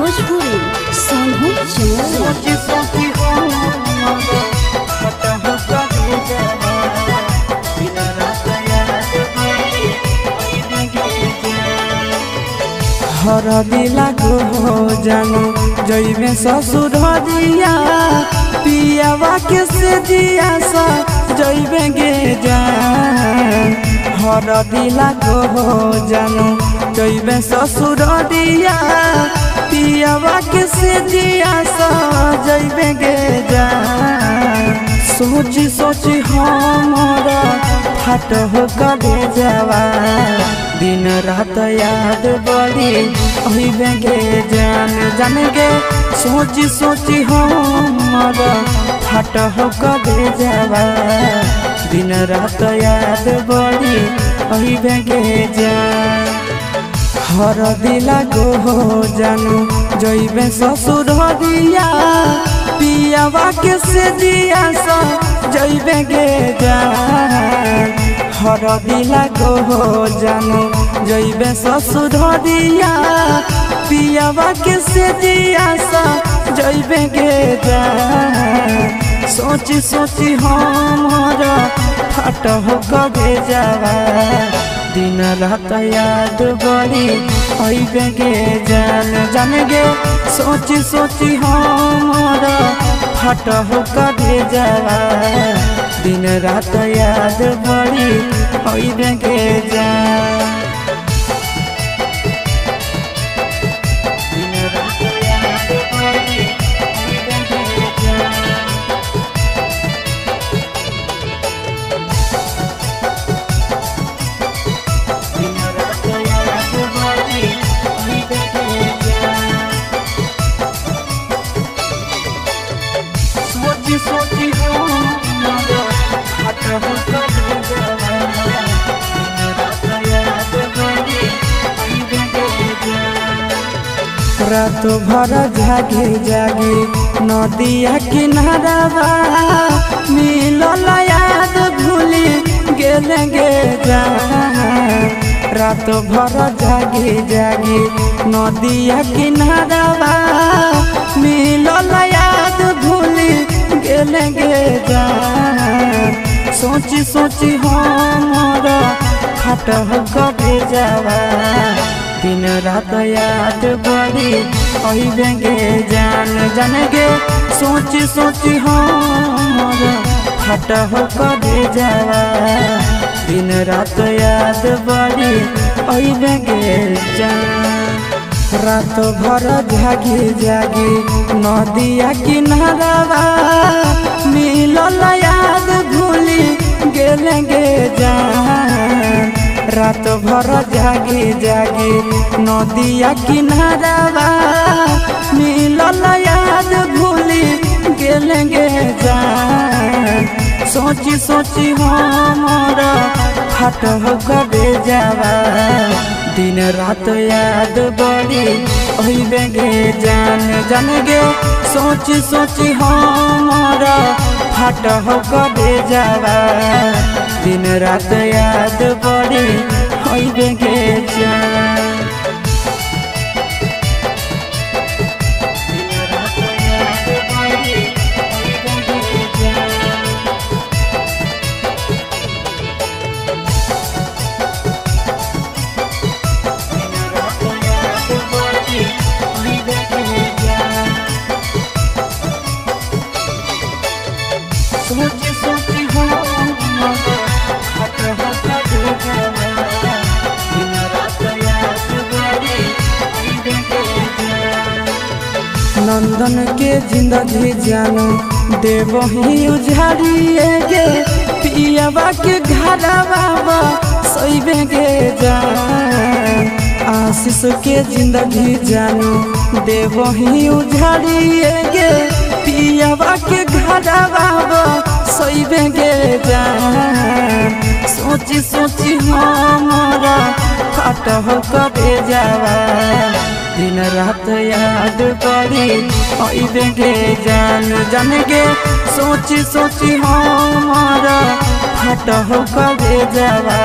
भोजपुरी सोनू हर दिला गो जानो जइबे ससुर दिया पियावा के से दिया सा जइबे गे जान। हर दिला गो जानो जइबे ससुर दिया पियावा के से दिया सा जइबे गे जान। सोची सोची हमारा फट हो कबे जावा दिन रात याद बड़ी अहिबे गे जान जान गे। सोची सोची हमारा फट हो कबे जावा दिन रात याद बड़ी अहिबे गे जान। हर दिला गो जानू जइबे ससुर दिया पियावा के से दिया सा जइबे गे जान। हर दिला गो जानू जइबे ससुर दिया पियावा के से दिया सा जइबे गे जान। सोची सोची हमारा फट हो कबे जावा दिन रात याद बड़ी अइबे गे जान जान गे। सोची सोची हमारा फट हो कबे जावा दिन रात याद बड़ी अइबे गे जान। रात भर जागे जागे नदिया किनारा मिलल याद भूली गेले गे जान। रात भर जागे जागे नदिया किनारा मिलल याद भूली गेले गे जान। सोची सोची हमारा फट हो कबे जावा दिन रात याद बड़ी अइबे गे जान जान गे। सोची सोची हमारा फट हो कबे जावा दिन रात याद बड़ी अइबे गे जान। रात भर जागी जागी नदिया किनारा मिलल याद भूली गेले गे जान। रात भर जागी जागी नदिया किनारा मिलल याद भूली गेले गे जान। सोची सोची हमारा फट हो कबे जावा दिन रात याद बड़ी अइबे गे जान जान गे। सोची सोची हमारा फट हो कबे जावा दिन रात याद बड़ी अइबे गे जान। नंदन के जिंदगी जानो देव ही उजाड़िए गे पियावा के घरवा सइबे गे जान। आशीष के जिंदगी जानो देव ही उजाड़िए गे पियावा के घरवा सइबे गे जान। सोची सोची हमारा फट हो कबे जावा दिन रात याद बड़ी अइबे गे जान जान गे। सोची सोची हमारा फट हो कबे जावा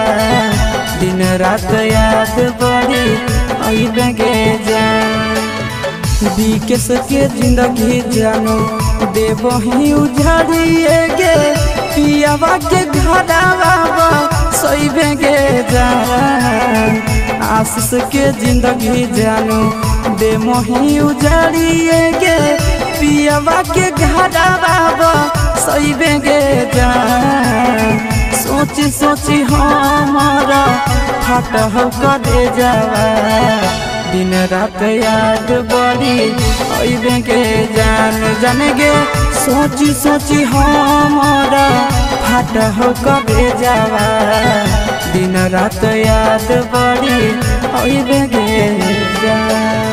दिन रात याद बड़ी अइबे गे जान। विकेश के जिंदगी जानो देवही उजाड़िए गे पियावा के घरवा सोइबे गे जान। आशीष के जिंदगी जानो देवही उजाड़िए गे पियावा के घरवा सोइबे गे जान। सोची सोची हमारा फट हो करे जावा दिन रात याद बड़ी अइबे के जान जान गे। सोची सोची हमारा फट हो करे जावा दिन रात याद बड़ी अइबे के जान।